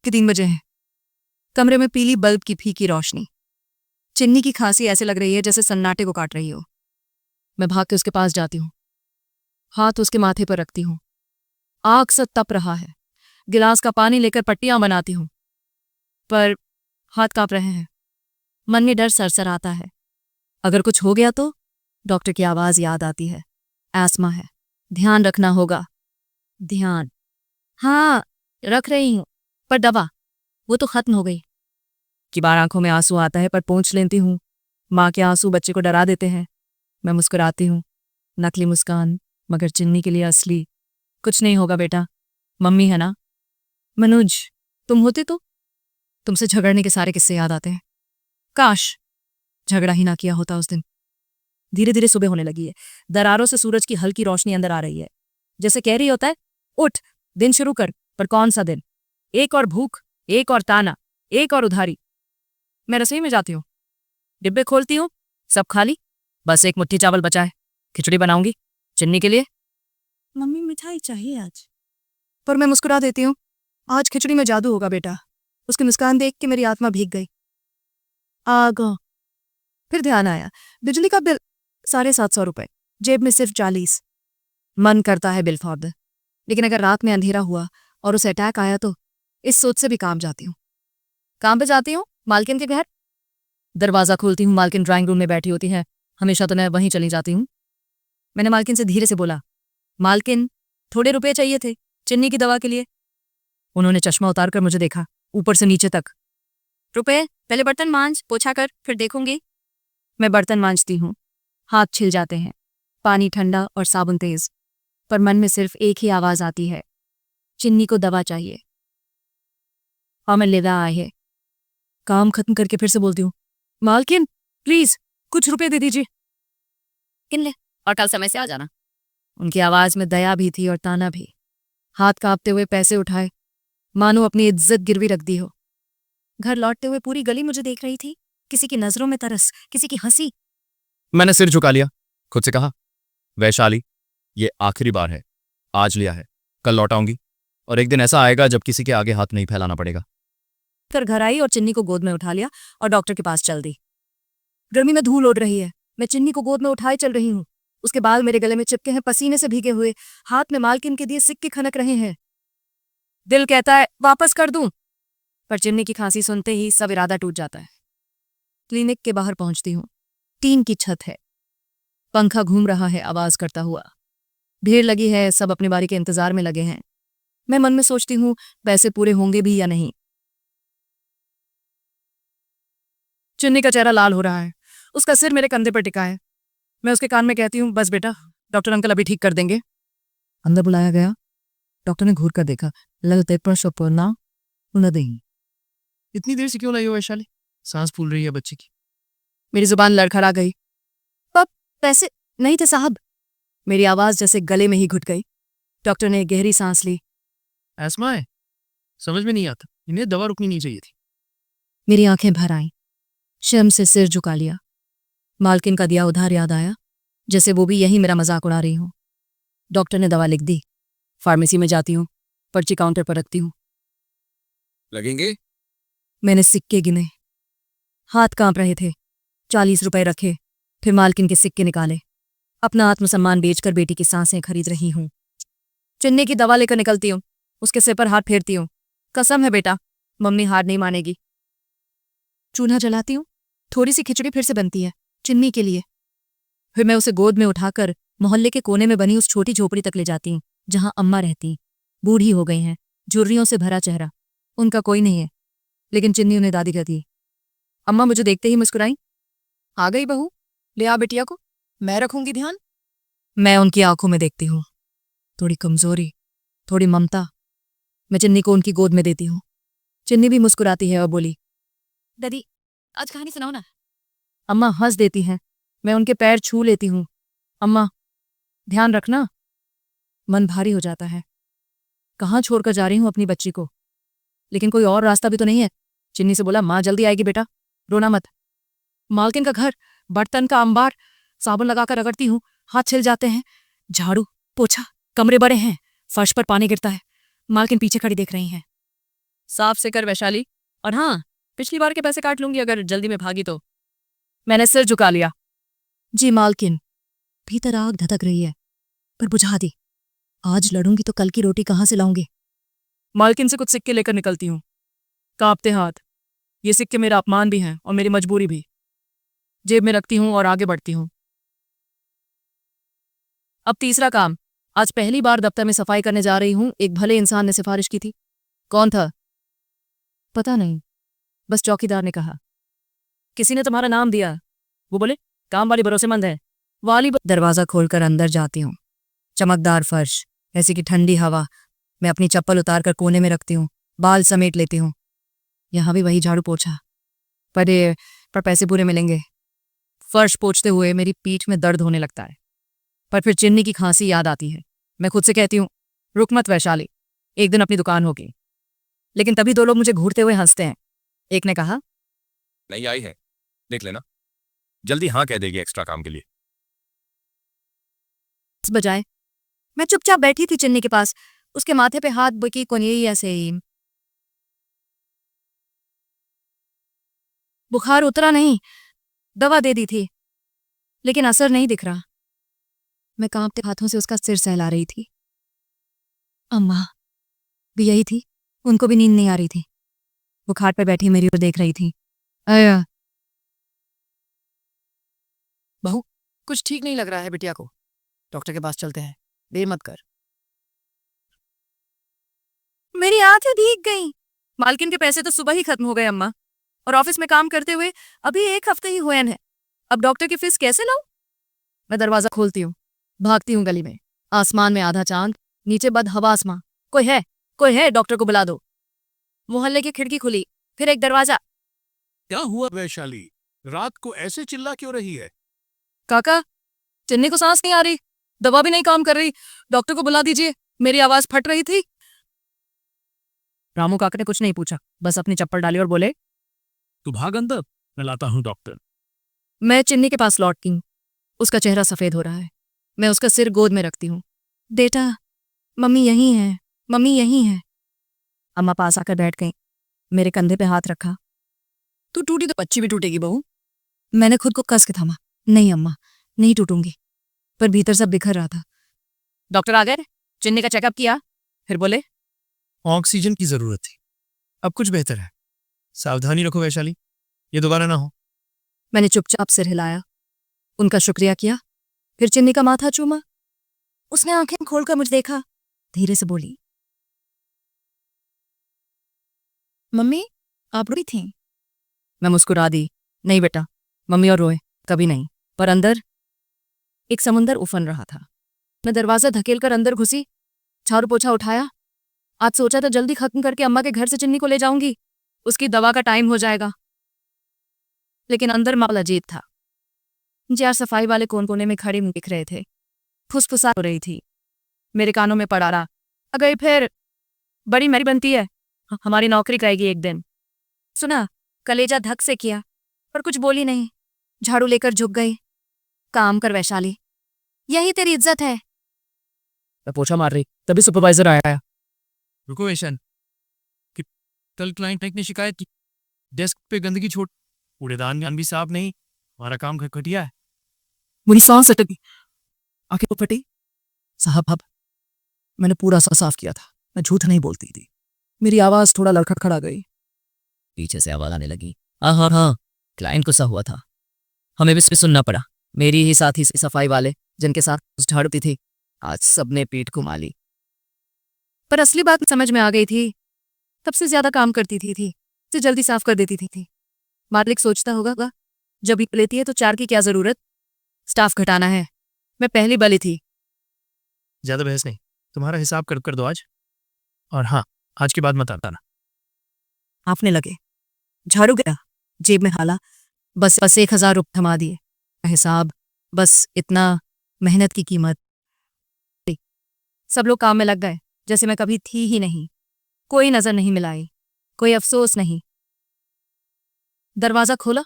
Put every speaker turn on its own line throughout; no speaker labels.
के 3 बजे हैं। कमरे में पीली बल्ब की फीकी रोशनी। चिन्नी की खांसी ऐसे लग रही है जैसे सन्नाटे को काट रही हो। मैं भाग के उसके पास जाती हूँ, हाथ उसके माथे पर रखती हूँ। आग से तप रहा है। गिलास का पानी लेकर पट्टियां बनाती हूँ, पर हाथ कांप रहे हैं। मन में डर सरसर आता है। अगर कुछ हो गया तो? डॉक्टर की आवाज याद आती है। एस्मा है, ध्यान रखना होगा। ध्यान? हाँ, रख रही हूँ, पर दवा वो तो खत्म हो गई। की बार आंखों में आंसू आता है, पर पोंछ लेती हूँ। माँ के आंसू बच्चे को डरा देते हैं। मैं मुस्कुराती हूँ, नकली मुस्कान, मगर चिन्नी के लिए असली। कुछ नहीं होगा बेटा, मम्मी है ना। मनोज, तुम होते तो? तुमसे झगड़ने के सारे किस्से याद आते हैं। काश झगड़ा ही ना किया होता उस दिन। धीरे धीरे सुबह होने लगी है। दरारों से सूरज की हल्की रोशनी अंदर आ रही है, जैसे कह रही होता है, उठ, दिन शुरू कर। पर कौन सा दिन? एक और भूख, एक और ताना, एक और उधारी। मैं रसोई में जाती हूँ, डिब्बे खोलती हूँ, सब खाली। बस एक मुट्ठी चावल बचा है। खिचड़ी बनाऊंगी चिन्नी के लिए। मम्मी मिठाई चाहिए आज। पर मैं मुस्कुरा देती हूँ। आज खिचड़ी में जादू होगा बेटा। उसकी मुस्कान देख के मेरी आत्मा भीग गई। आगा फिर ध्यान आया, बिजली का बिल 750 रुपए, जेब में सिर्फ 40। मन करता है बिल फोड़ दे, लेकिन अगर रात में अंधेरा हुआ और उसे अटैक आया तो? इस सोच से भी काम जाती हूँ। काम पे जाती हूँ मालकिन के घर। दरवाजा खोलती हूँ, मालकिन ड्राइंग रूम में बैठी होती है। हमेशा तो मैं वहीं चली जाती हूँ। मैंने मालकिन से धीरे से बोला, मालकिन, थोड़े रुपए चाहिए थे चिन्नी की दवा के लिए। उन्होंने चश्मा उतार कर मुझे देखा, ऊपर से नीचे तक। रुपए? पहले बर्तन मांज, पोछा कर, फिर देखूंगी। मैं बर्तन मांजती हूँ, हाथ छिल जाते हैं। पानी ठंडा और साबुन तेज, पर मन में सिर्फ एक ही आवाज आती है, चिन्नी को दवा चाहिए। और मैं लेदा आए है। काम खत्म करके फिर से बोलती हूँ, मालकिन प्लीज कुछ रुपए दे दीजिए। किन ले, और कल समय से आ जाना। उनकी आवाज में दया भी थी और ताना भी। हाथ कांपते हुए पैसे उठाए, मानो अपनी इज्जत गिरवी रख दी हो। घर लौटते हुए पूरी गली मुझे देख रही थी, किसी की नजरों में तरस, किसी की हंसी।
मैंने सिर झुका लिया, खुद से कहा, वैशाली, ये आखिरी बार है। आज लिया है, कल लौट आऊंगी, और एक दिन ऐसा आएगा जब किसी के आगे हाथ नहीं फैलाना पड़ेगा।
फिर घर आई और चिन्नी को गोद में उठा लिया और डॉक्टर के पास चल दी। गर्मी में धूल उड़ रही है, मैं चिन्नी को गोद में उठाए चल रही हूँ। उसके बाल मेरे गले में चिपके हैं, पसीने से भीगे हुए। हाथ में मालकिन के दिए सिक्के खनक रहे हैं। दिल कहता है वापस कर दूं, पर चिन्नी की खांसी सुनते ही सब इरादा टूट जाता है। क्लिनिक के बाहर पहुंचती हूँ। टीन की छत है, पंखा घूम रहा है आवाज करता हुआ। भीड़ लगी है, सब अपनी बारी के इंतजार में लगे हैं। मैं मन में सोचती हूँ, पैसे पूरे होंगे भी या नहीं। चिन्नी का चेहरा लाल हो रहा है, उसका सिर मेरे कंधे पर टिका है। मैं उसके कान में कहती हूँ, बस बेटा, डॉक्टर अंकल अभी ठीक कर देंगे। अंदर बुलाया गया। डॉक्टर ने घूर कर देखा। ललते पर सपना नहीं।
इतनी देर से क्यों लाई हो वैशाली? सांस फूल रही है बच्चे की।
मेरी जुबान लड़खड़ा गई। पप पैसे नहीं थे साहब। मेरी आवाज जैसे गले में ही घुट गई। डॉक्टर ने गहरी सांस ली।
एस्मा है? समझ में नहीं आता, इन्हें दवा रुकनी नहीं चाहिए थी।
मेरी आंखें भर आईं। शर्म से सिर झुका लिया। मालकिन का दिया उधार याद आया, जैसे वो भी यही मेरा मजाक उड़ा रही हूं। डॉक्टर ने दवा लिख दी। फार्मेसी में जाती हूँ, पर्ची काउंटर पर रखती हूँ।
लगेंगे?
मैंने सिक्के गिने, हाथ कांप रहे थे। 40 रुपए रखे, फिर मालकिन के सिक्के निकाले। अपना आत्मसम्मान बेचकर बेटी की सांसें खरीद रही हूँ। चिन्नी की दवा लेकर निकलती हूँ, उसके सिर पर हाथ फेरती हूँ। कसम है बेटा, मम्मी हार नहीं मानेगी। चूल्हा जलाती हूँ, थोड़ी सी खिचड़ी फिर से बनती है चिन्नी के लिए। फिर मैं उसे गोद में उठाकर मोहल्ले के कोने में बनी उस छोटी झोपड़ी तक ले जाती हूँ, जहां अम्मा रहती। बूढ़ी हो गई हैं, झुर्रियों से भरा चेहरा। उनका कोई नहीं है, लेकिन चिन्नी उन्हें दादी कहती है। अम्मा मुझे देखते ही मुस्कुराई। आ गई बहू, ले आ बिटिया को, मैं रखूंगी ध्यान। मैं उनकी आंखों में देखती हूँ, थोड़ी कमजोरी, थोड़ी ममता। मैं चिन्नी को उनकी गोद में देती हूँ। चिन्नी भी मुस्कुराती है और बोली, दादी आज कहानी सुनाओ ना। अम्मा हंस देती हैं। मैं उनके पैर छू लेती हूँ। अम्मा ध्यान रखना। मन भारी हो जाता है। कहाँ छोड़कर जा रही हूँ अपनी बच्ची को? लेकिन कोई और रास्ता भी तो नहीं है। चिन्नी से बोला, माँ जल्दी आएगी बेटा, रोना मत। मालकिन का घर, बर्तन का अंबार, साबुन लगाकर रगड़ती हूँ, हाथ छिल जाते हैं। झाड़ू, पोछा, कमरे बड़े हैं, फर्श पर पानी गिरता है। मालकिन पीछे खड़ी देख रही हैं। साफ से कर वैशाली, और हाँ, पिछली बार के पैसे काट लूंगी अगर जल्दी में भागी तो। मैंने सिर झुका लिया। जी मालकिन। भीतर आग धधक रही है, पर बुझा दी। आज लड़ूंगी तो कल की रोटी कहाँ से लाऊंगी? मालकिन से कुछ सिक्के लेकर निकलती हूँ, कांपते हाथ। ये सिक्के मेरा अपमान भी हैं और मेरी मजबूरी भी। जेब में रखती हूँ और आगे बढ़ती हूँ। अब तीसरा काम। आज पहली बार दफ्तर में सफाई करने जा रही हूँ। एक भले इंसान ने सिफारिश की थी। कौन था? पता नहीं, बस चौकीदार ने कहा। किसी ने तुम्हारा नाम दिया। वो बोले काम वाली भरोसेमंद है। वाली दरवाजा खोलकर अंदर जाती हूँ। चमकदार फर्श, ऐसी की ठंडी हवा। मैं अपनी चप्पल उतार कर कोने में रखती हूँ, बाल समेट लेती हूँ। यहाँ भी वही झाड़ू पोछा, पर पैसे पूरे मिलेंगे। फर्श पोछते हुए मेरी पीठ में दर्द होने लगता है, पर फिर चिन्नी की खांसी याद आती है। मैं खुद से कहती हूँ, रुक मत वैशाली, एक दिन अपनी दुकान होगी। लेकिन तभी दो लोग मुझे घूरते हुए हंसते हैं। एक ने कहा,
नहीं आई है, देख लेना, जल्दी हाँ कह देगी एक्स्ट्रा काम के लिए।
बजाए मैं चुपचाप बैठी थी चिन्नी के पास, उसके माथे पे हाथ बुकी कोनियई ऐसे ही। बुखार उतरा नहीं, दवा दे दी थी, लेकिन असर नहीं दिख रहा। मैं कांपते हाथों से उसका सिर सहला रही थी। अम्मा भी यही थी, उनको भी नींद नहीं आ रही थी। वो खाट पे बैठी मेरी ओर देख रही थी। अया बहू, कुछ ठीक नहीं लग रहा है बिटिया को, डॉक्टर के पास चलते हैं। देर मत कर। मेरी आंखें भीग गईं। मालकिन के पैसे तो सुबह ही खत्म हो गए अम्मा, और ऑफिस में काम करते हुए अभी 1 हफ्ते ही हुए हैं। अब डॉक्टर की फीस कैसे लाऊं? मैं दरवाजा खोलती हूँ, भागती हूँ गली में। आसमान में आधा चांद, नीचे बद हवा आसमां। कोई है, डॉक्टर को बुला दो। मोहल्ले की खिड़की खुली, फिर एक दरवाजा।
क्या हुआ वैशाली, रात को ऐसे चिल्ला क्यों रही है?
काका, चिन्नी को सांस नहीं आ रही, दवा भी नहीं काम कर रही, डॉक्टर को बुला दीजिए। मेरी आवाज फट रही थी। रामू काका ने कुछ नहीं पूछा, बस अपनी चप्पल डाली और बोले,
तू भाग अंदर, मैं लाता हूँ डॉक्टर।
मैं चिन्नी के पास लौटती हूँ। उसका चेहरा सफेद हो रहा है। मैं उसका सिर गोद में रखती हूँ। बेटा, मम्मी यहीं है, मम्मी यहीं है। अम्मा पास आकर बैठ गई, मेरे कंधे पे हाथ रखा। तू टूटी तो बच्ची भी टूटेगी बहू। मैंने खुद को कस के थामा। नहीं अम्मा, नहीं टूटूंगी, पर भीतर सब बिखर रहा था। डॉक्टर आ गए, चिन्नी का चेकअप किया, फिर बोले,
ऑक्सीजन की जरूरत थी, अब कुछ बेहतर है। सावधानी रखो वैशाली, ये दोबारा ना हो।
मैंने चुपचाप सिर हिलाया, उनका शुक्रिया किया, फिर चिन्नी का माथा चूमा। उसने आंखें खोलकर मुझे देखा, धीरे से बोली, मम्मी आप रोई थीं? मैं मुस्कुरा दी। नहीं बेटा, मम्मी और रोए कभी नहीं, पर अंदर एक समुंदर उफन रहा था। मैं दरवाजा धकेलकर अंदर घुसी, झाड़ू पोछा उठाया। आज सोचा था जल्दी खत्म करके अम्मा के घर से चिन्नी को ले जाऊंगी, उसकी दवा का टाइम हो जाएगा। लेकिन अंदर मामला अजीब था। जार सफाई वाले कोने कोने में खड़े दिख रहे थे, फुसफुसा हो रही थी। मेरे कानों में पड़ा रहा, अगर फिर बड़ी मेरी बनती है, हमारी नौकरी करेगी एक दिन। सुना, कलेजा धक से किया, पर कुछ बोली नहीं। झाड़ू लेकर झुक गई। काम कर वैशाली, यही तेरी इज्जत है। मैं पोछा मार रही, तभी सुपरवाइजर आया।
रुको वैशाली, कि कल क्लाइंट ने शिकायत की, डेस्क पे गंदगी छोड़, कूड़ेदान भी साफ नहीं, हमारा काम घटिया है।
मुझे सांस अटकी, आंखें फटी। साहब, मैंने पूरा सा साफ किया था, मैं झूठ नहीं बोलती थी। मेरी आवाज थोड़ा लड़खड़ा गई। पीछे से आवाज आने लगी, हाँ, क्लाइंट गुस्सा हुआ था, हमें भी सुनना पड़ा। मेरी ही साथी सफाई वाले जिनके साथ झाड़ती थी, आज सबने पीठ घुमा ली। पर असली बात समझ में आ गई थी, तब से ज्यादा काम करती थी, तो जल्दी साफ कर देती थी। मालिक सोचता होगा, जब ही लेती है तो 4 की क्या जरूरत, स्टाफ घटाना है। मैं पहली बली थी।
ज्यादा बहस नहीं, तुम्हारा हिसाब कर दो आज, और हाँ, आज के बाद मत आना।
आपने लगे, झाड़ू गया, जेब में हाला, बस 1000 रुपये थमा दिए। हिसाब बस इतना, मेहनत की कीमत। सब लोग काम में लग गए, जैसे मैं कभी थी ही नहीं। कोई नजर नहीं मिलाई, कोई अफसोस नहीं। दरवाजा खोला,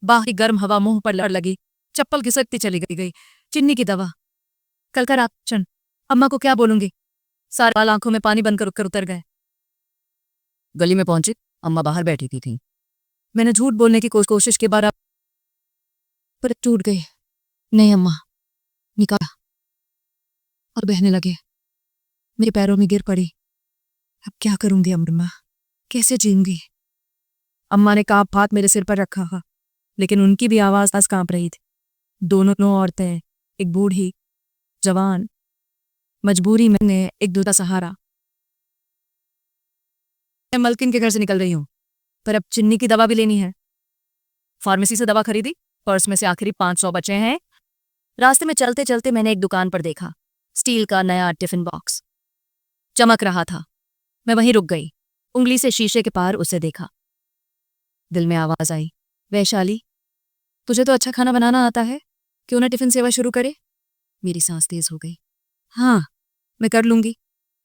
बाहर की गर्म हवा मुंह पर लड़ लगी, चप्पल घिसकती चली गई। चिन्नी की दवा, कल का रात अम्मा को क्या बोलूंगी? सारे बाल आंखों में पानी बनकर उतर गए। गली में पहुंची, अम्मा बाहर बैठी थी। मैंने झूठ बोलने की कोशिश के बाद पर टूट गई। नहीं अम्मा, निकाला और बहने लगे। मेरे पैरों में गिर पड़ी। अब क्या करूंगी अम्मा, कैसे जीऊंगी? अम्मा ने कांप हाथ मेरे सिर पर रखा, लेकिन उनकी भी आवाज कांप रही थी। दोनों औरतें, एक बूढ़ी, जवान, मजबूरी में एक दूसरा सहारा। मैं मलकिन के घर से निकल रही हूं, पर अब चिन्नी की दवा भी लेनी है। फार्मेसी से दवा खरीदी, पर्स में से आखिरी 500 बचे हैं। रास्ते में चलते चलते मैंने एक दुकान पर देखा, स्टील का नया टिफिन बॉक्स चमक रहा था। मैं वहीं रुक गई, उंगली से शीशे के पार उसे देखा। दिल में आवाज आई, वैशाली, तुझे तो अच्छा खाना बनाना आता है, क्यों ना टिफिन सेवा शुरू करे? मेरी सांस तेज हो गई। हाँ, मैं कर लूंगी।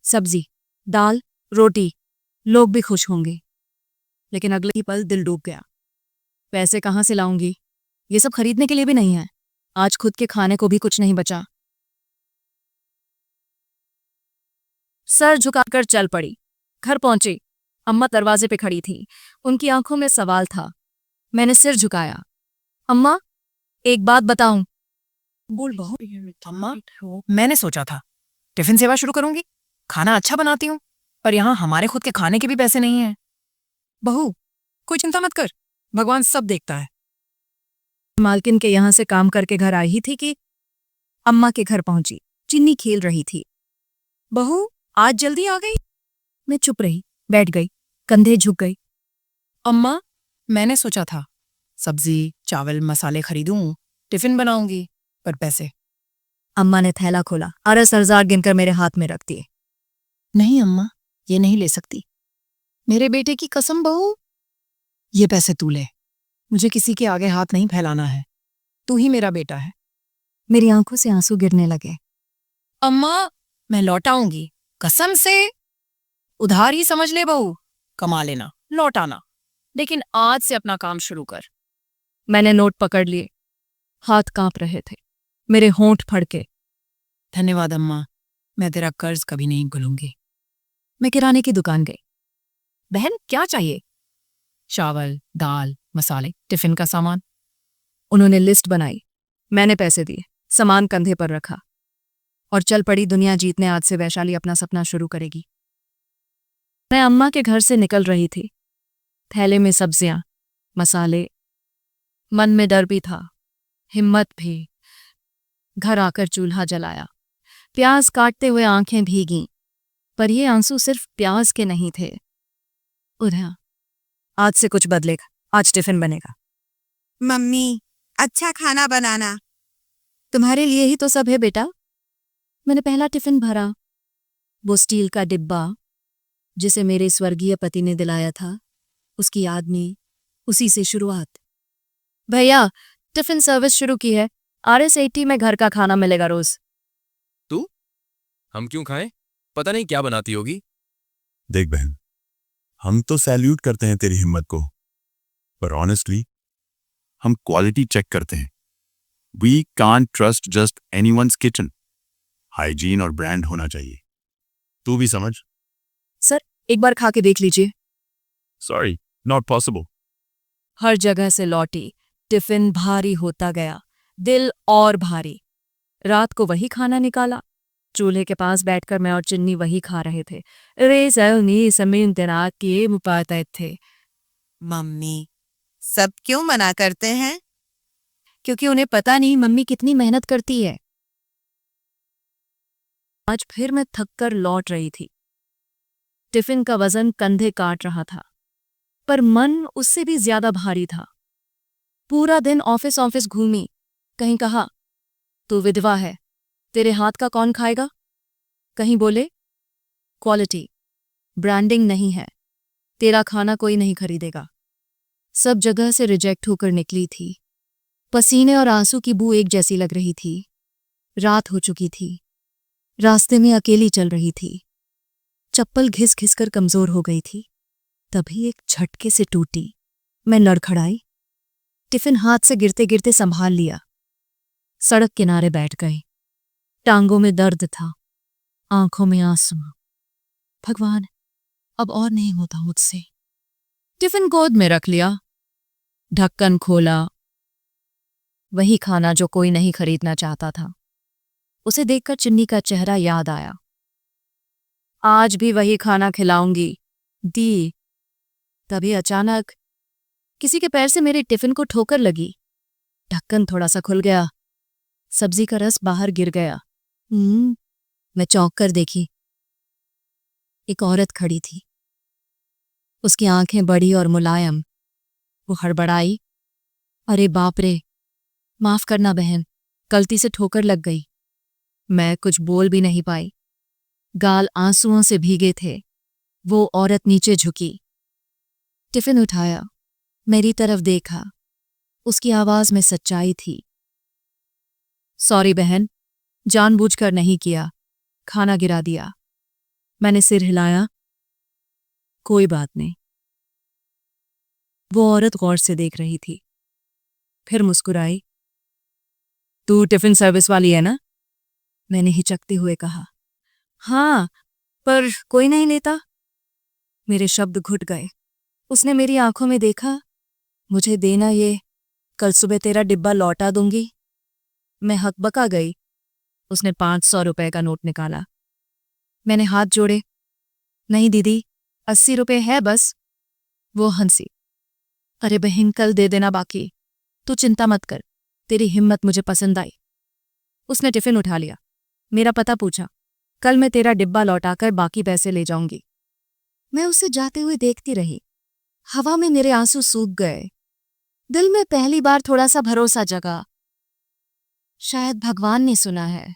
सब्जी, दाल, रोटी, लोग भी खुश होंगे। लेकिन अगले ही पल दिल डूब गया। पैसे कहाँ से लाऊंगी? ये सब खरीदने के लिए भी नहीं है। आज खुद के खाने को भी कुछ नहीं बचा। सर झुकाकर चल पड़ी। घर पहुंची, अम्मा दरवाजे पे खड़ी थी। उनकी आंखों में सवाल था। मैंने सिर झुकाया। अम्मा, एक बात बताऊं?
बोल बहू। अम्मा, मैंने सोचा था टिफिन सेवा शुरू करूंगी। खाना अच्छा बनाती हूँ, पर यहाँ हमारे खुद के खाने के भी पैसे नहीं हैं। बहू, कोई चिंता मत कर, भगवान सब देखता है।
मालकिन के यहाँ से काम करके घर आई ही थी कि अम्मा के घर पहुंची। चिन्नी खेल रही थी।
बहू, आज जल्दी आ गई?
मैं चुप रही, बैठ गई, कंधे झुक गई।
अम्मा, मैंने सोचा था सब्जी, चावल, मसाले खरीदूं, टिफिन बनाऊंगी, पर पैसे।
अम्मा ने थैला खोला, 10,000 गिनकर मेरे हाथ में रख दिए।
नहीं अम्मा, ये नहीं ले सकती। मेरे बेटे की कसम बहू, ये पैसे तू ले। मुझे किसी के आगे हाथ नहीं फैलाना है। तू ही मेरा बेटा है।
मेरी आंखों से आंसू गिरने लगे।
अम्मा, मैं लौटाऊंगी, कसम से। उधार ही समझ ले बहू, कमा लेना, लौटाना, लेकिन आज से अपना काम शुरू कर।
मैंने नोट पकड़ लिए, हाथ कांप रहे थे, मेरे होंठ फड़के।
धन्यवाद अम्मा, मैं तेरा कर्ज कभी नहीं भूलूंगी।
मैं किराने की दुकान गई।
बहन, क्या चाहिए? चावल, दाल, मसाले, टिफिन का सामान।
उन्होंने लिस्ट बनाई, मैंने पैसे दिए, सामान कंधे पर रखा और चल पड़ी दुनिया जीतने। आज से वैशाली अपना सपना शुरू करेगी। मैं अम्मा के घर से निकल रही थी, थैले में सब्जियां, मसाले। मन में डर भी था, हिम्मत भी। घर आकर चूल्हा जलाया, प्याज काटते हुए आंखें भीगी, पर ये आंसू सिर्फ प्याज के नहीं थे। उधर आज से कुछ बदलेगा, आज टिफिन बनेगा।
मम्मी, अच्छा खाना बनाना।
तुम्हारे लिए ही तो सब है बेटा। मैंने पहला टिफिन भरा, वो स्टील का डिब्बा जिसे मेरे स्वर्गीय पति ने दिलाया था, उसकी याद में, उसी से शुरुआत। भैया, टिफिन सर्विस शुरू की है, RS80 में घर का खाना मिलेगा रोज।
तू? हम क्यों खाएं? पता नहीं क्या बनाती होगी।
देख बहन, हम तो सैल्यूट करते हैं तेरी हिम्मत को, पर ऑनेस्टली हम क्वालिटी चेक करते हैं। We can't trust just anyone's kitchen. Hygiene और ब्रांड होना चाहिए। तू भी समझ।
सर, एक बार खा के देख लीजिए।
Sorry, not possible.
हर जगह से लौटी, टिफिन भारी होता गया, दिल और भारी। रात को वही खाना निकाला, चूल्हे के पास बैठकर मैं और चिन्नी वही खा रहे थे। थे
मम्मी, सब क्यों मना करते हैं?
क्योंकि उन्हें पता नहीं मम्मी कितनी मेहनत करती है। आज फिर मैं थककर लौट रही थी। टिफिन का वजन कंधे काट रहा था, पर मन उससे भी ज्यादा भारी था। पूरा दिन ऑफिस घूमी, कहीं कहा तू विधवा है, तेरे हाथ का कौन खाएगा। कहीं बोले क्वालिटी, ब्रांडिंग नहीं है, तेरा खाना कोई नहीं खरीदेगा। सब जगह से रिजेक्ट होकर निकली थी। पसीने और आंसू की बू एक जैसी लग रही थी। रात हो चुकी थी, रास्ते में अकेली चल रही थी, चप्पल घिस घिस कर कमजोर हो गई थी। तभी एक झटके से टूटी। मैं लड़खड़ाई, टिफिन हाथ से गिरते गिरते संभाल लिया। सड़क किनारे बैठ गई। टांगों में दर्द था, आंखों में आंसू। भगवान, अब और नहीं होता मुझसे। टिफिन गोद में रख लिया, ढक्कन खोला। वही खाना जो कोई नहीं खरीदना चाहता था। उसे देखकर चिन्नी का चेहरा याद आया। आज भी वही खाना खिलाऊंगी, दी। तभी अचानक किसी के पैर से मेरे टिफिन को ठोकर लगी। ढक्कन थोड़ा सा खुल गया, सब्जी का रस बाहर गिर गया। मैं चौंक कर देखी। एक औरत खड़ी थी। उसकी आंखें बड़ी और मुलायम। वो हड़बड़ाई, अरे बाप रे, माफ करना बहन, गलती से ठोकर लग गई। मैं कुछ बोल भी नहीं पाई। गाल आंसुओं से भीगे थे। वो औरत नीचे झुकी, टिफिन उठाया, मेरी तरफ देखा। उसकी आवाज में सच्चाई थी। सॉरी बहन, जानबूझकर नहीं किया, खाना गिरा दिया। मैंने सिर हिलाया, कोई बात नहीं। वो औरत गौर से देख रही थी, फिर मुस्कुराई। तू टिफिन सर्विस वाली है ना? मैंने हिचकते हुए कहा। हाँ, पर कोई नहीं लेता। मेरे शब्द घुट गए। उसने मेरी आंखों में देखा। मुझे देना ये, कल सुबह तेरा डिब्बा लौटा दूंगी। मैं हकबका गई। उसने 500 रुपए का नोट निकाला। मैंने हाथ जोड़े। नहीं दीदी, 80 रुपए है बस। वो हंसी। अरे बहन, कल दे देना बाकी। तू चिंता मत कर, तेरी हिम्मत मुझे पसंद आई। उसने टिफिन उठा लिया, मेरा पता पूछा। कल मैं तेरा डिब्बा लौटाकर बाकी पैसे ले जाऊंगी। मैं उसे जाते हुए देखती रही। हवा में मेरे आंसू सूख गए। दिल में पहली बार थोड़ा सा भरोसा जगा। शायद भगवान ने सुना है।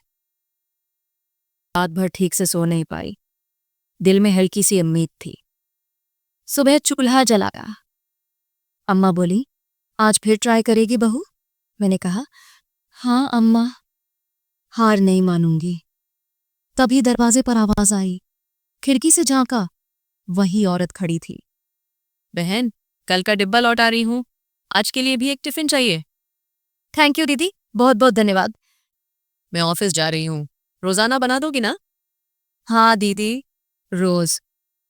रात भर ठीक से सो नहीं पाई। दिल में हल्की सी उम्मीद थी। सुबह चूल्हा जलाया। अम्मा बोली, आज फिर ट्राई करेगी बहू? मैंने कहा, हाँ अम्मा, हार नहीं मानूंगी। तभी दरवाजे पर आवाज आई। खिड़की से झांका, वही औरत खड़ी थी। बहन, कल का डिब्बा लौटा रही हूं, आज के लिए भी एक टिफिन चाहिए। थैंक यू दीदी, बहुत बहुत धन्यवाद। मैं ऑफिस जा रही हूं, रोजाना बना दोगी ना? हाँ दीदी, रोज।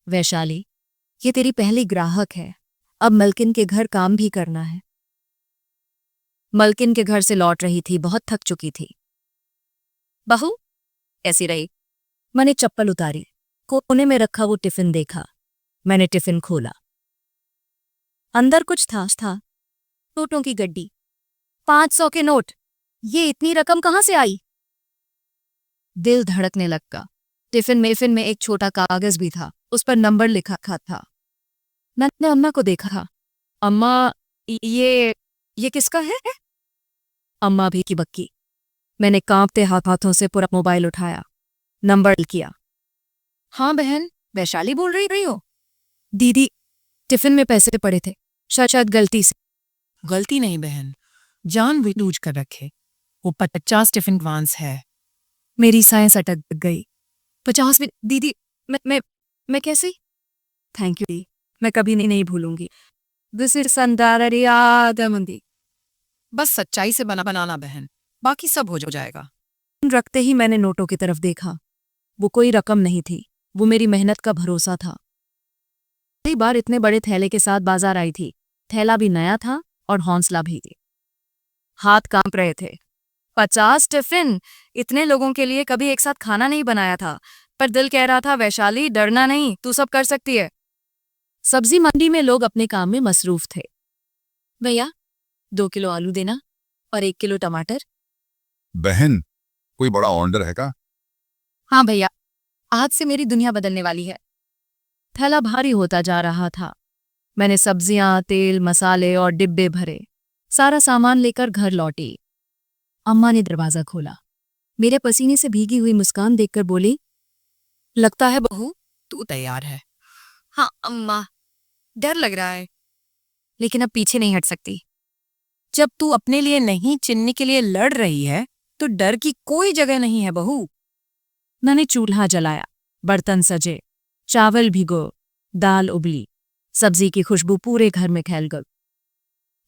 वैशाली, ये तेरी पहली ग्राहक है। अब मलकिन के घर काम भी करना है। मलकिन के घर से लौट रही थी, बहुत थक चुकी थी। बहू ऐसी रही। मैंने चप्पल उतारी, कोने में रखा वो टिफिन देखा। मैंने टिफिन खोला। अंदर कुछ था। नोटों की गड्डी, 500 के नोट। ये इतनी रकम कहां से आई? दिल धड़कने लगा। टिफिन में एक छोटा कागज भी था, उस पर नंबर लिखा था। मैंने अम्मा को देखा था। अम्मा, ये किसका है? अम्मा भी की बक्की। मैंने कांपते हाथों से पूरा मोबाइल उठाया, नंबर किया। हाँ बहन, वैशाली बोल रही हो? दीदी, टिफिन में पैसे पड़े थे, शायद गलती से।
गलती नहीं बहन, जानबूझ कर रखे। वो 50 टिफिन एडवांस है।
मेरी सांस अटक गई। 50 में? दीदी, मैं कैसे? थैंक यू दी, मैं कभी नहीं भूलूंगी। This is संदारियादमंदी।
बस सच्चाई से बनाना बहन, बाकी सब हो जाएगा।
रखते ही मैंने नोटों की तरफ देखा। वो कोई रकम नहीं थी, वो मेरी मेहनत का भरोसा था। कई बार इतने बड़े थैले के साथ बाजार आई थी। थैला भी नया था और हौसला भी। हाथ कांप रहे थे। 50 टिफिन, इतने लोगों के लिए कभी एक साथ खाना नहीं बनाया था, पर दिल कह रहा था, वैशाली डरना नहीं, तू सब कर सकती है। सब्जी मंडी में लोग अपने काम में मसरूफ थे। भैया, 2 किलो आलू देना और 1 किलो टमाटर।
बहन, कोई बड़ा ऑर्डर है का?
हाँ भैया, आज से मेरी दुनिया बदलने वाली है। थैला भारी होता जा रहा था। मैंने सब्जियां, तेल, मसाले और डिब्बे भरे। सारा सामान लेकर घर लौटी। अम्मा ने दरवाजा खोला। मेरे पसीने से भीगी हुई मुस्कान देखकर बोली, लगता है बहू
तू तैयार है?
हाँ अम्मा, डर लग रहा है, लेकिन अब पीछे नहीं हट सकती।
जब तू अपने लिए नहीं, चिन्नी के लिए लड़ रही है, तो डर की कोई जगह नहीं है बहू।
मैंने चूल्हा जलाया, बर्तन सजे, चावल भिगो, दाल उबली, सब्जी की खुशबू पूरे घर में फैल गई।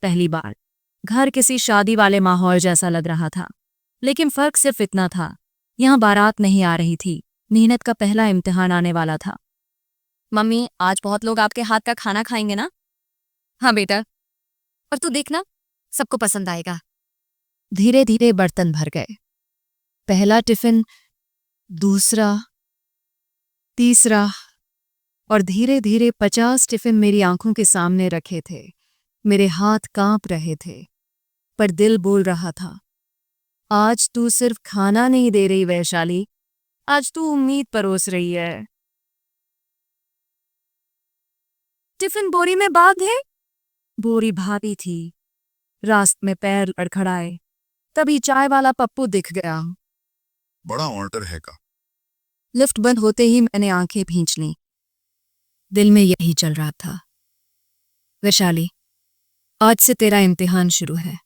पहली बार घर किसी शादी वाले माहौल जैसा लग रहा था, लेकिन फर्क सिर्फ इतना था, यहां बारात नहीं आ रही थी, मेहनत का पहला इम्तिहान आने वाला था। मम्मी आज बहुत लोग आपके हाथ का खाना खाएंगे ना? हाँ बेटा, और तू देखना सबको पसंद आएगा। धीरे धीरे बर्तन भर गए। पहला टिफिन, दूसरा, तीसरा और धीरे धीरे 50 टिफिन मेरी आंखों के सामने रखे थे। मेरे हाथ कांप रहे थे, पर दिल बोल रहा था, आज तू सिर्फ खाना नहीं दे रही वैशाली, आज तू उम्मीद परोस रही है। टिफिन बोरी में बांधे। बोरी भारी थी। रास्ते में पैर लड़खड़ाए। तभी चाय वाला पप्पू दिख गया।
बड़ा ऑर्डर है का।
लिफ्ट बंद होते ही मैंने आंखें भींच लीं। दिल में यही चल रहा था, वैशाली आज से तेरा इम्तिहान शुरू है।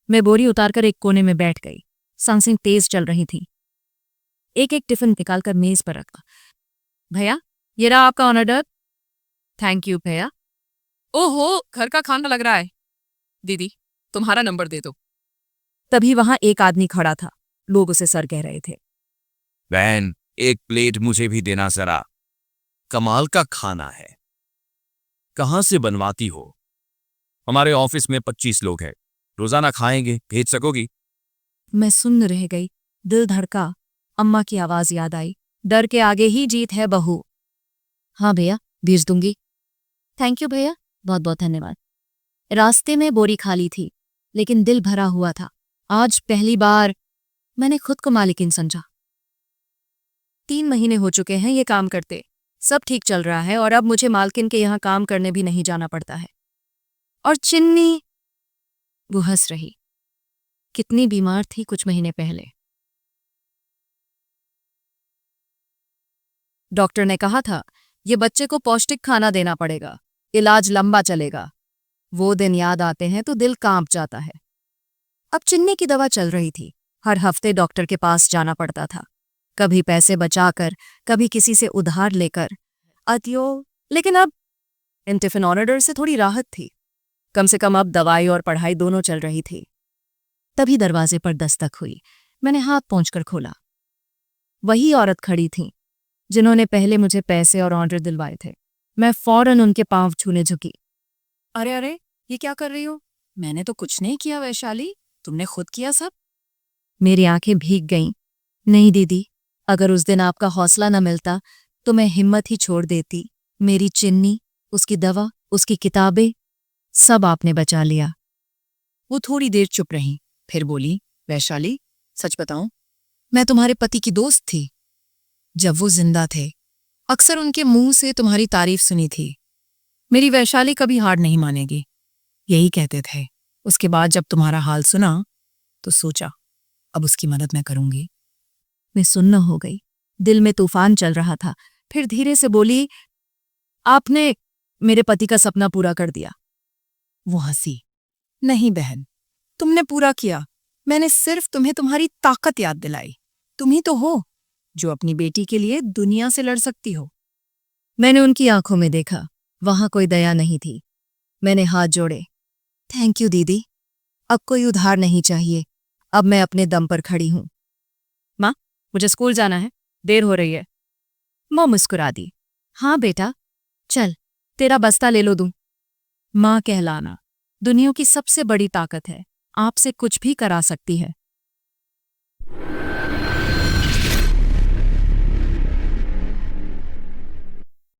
मैं बोरी उतारकर एक कोने में बैठ गई। सांसें तेज चल रही थी। एक एक टिफिन निकालकर मेज पर रखा। भैया, ये रहा आपका ऑर्डर। थैंक यू भैया। ओहो, घर का खाना लग रहा है। दीदी, तुम्हारा नंबर दे दो। तभी वहां एक आदमी खड़ा था। लोग उसे सर कह रहे थे।
बहन, एक प्लेट मुझे भी देना जरा, कमाल का खाना है। कहां से बनवाती हो? हमारे ऑफिस में 25 लोग हैं, रोजाना खाएंगे, भेज सकोगी?
मैं सुन रह गई। दिल धड़का। अम्मा की आवाज याद आई। डर के आगे ही जीत है बहू। हाँ भैया, भेज दूंगी। थैंक यू भैया, बहुत बहुत धन्यवाद। रास्ते में बोरी खाली थी, लेकिन दिल भरा हुआ था। आज पहली बार मैंने खुद को मालिकिन समझा। 3 महीने हो चुके हैं ये काम करते। सब ठीक चल रहा है और अब मुझे मालकिन के यहाँ काम करने भी नहीं जाना पड़ता है। और चिन्नी, वो हंस रही। कितनी बीमार थी कुछ महीने पहले। डॉक्टर ने कहा था ये बच्चे को पौष्टिक खाना देना पड़ेगा, इलाज लंबा चलेगा। वो दिन याद आते हैं तो दिल कांप जाता है। अब चिन्नी की दवा चल रही थी। हर हफ्ते डॉक्टर के पास जाना पड़ता था, कभी पैसे बचाकर, कभी किसी से उधार लेकर। लेकिन अब इन टिफिन ऑर्डर से थोड़ी राहत थी। कम से कम अब दवाई और पढ़ाई दोनों चल रही थी। तभी दरवाजे पर दस्तक हुई। मैंने हाथ पहुंचकर खोला। वही औरत खड़ी थी जिन्होंने पहले मुझे पैसे और ऑर्डर दिलवाए थे। मैं फौरन उनके पांव छूने झुकी। अरे अरे, ये क्या कर रही हो? मैंने तो कुछ नहीं किया वैशाली, तुमने खुद किया सब। मेरी आंखें भीग गईं। नहीं दीदी, अगर उस दिन आपका हौसला न मिलता तो मैं हिम्मत ही छोड़ देती। मेरी चिन्नी, उसकी दवा, उसकी किताबें, सब आपने बचा लिया। वो थोड़ी देर चुप रही, फिर बोली, वैशाली सच बताऊं, मैं तुम्हारे पति की दोस्त थी जब वो जिंदा थे। अक्सर उनके मुंह से तुम्हारी तारीफ सुनी थी। मेरी वैशाली कभी हार नहीं मानेगी, यही कहते थे। उसके बाद जब तुम्हारा हाल सुना तो सोचा अब उसकी मदद मैं करूंगी। मैं सुन्न हो गई। दिल में तूफान चल रहा था। फिर धीरे से बोली, आपने मेरे पति का सपना पूरा कर दिया। वो हंसी। नहीं बहन, तुमने पूरा किया। मैंने सिर्फ तुम्हें तुम्हारी ताकत याद दिलाई। तुम ही तो हो जो अपनी बेटी के लिए दुनिया से लड़ सकती हो। मैंने उनकी आंखों में देखा, वहां कोई दया नहीं थी। मैंने हाथ जोड़े। थैंक यू दीदी, अब कोई उधार नहीं चाहिए। अब मैं अपने दम पर खड़ी हूं। माँ, मुझे स्कूल जाना है, देर हो रही है। माँ मुस्कुरा दी। हाँ बेटा, चल तेरा बस्ता ले लो दूं। माँ कहलाना दुनिया की सबसे बड़ी ताकत है। आपसे कुछ भी करा सकती है।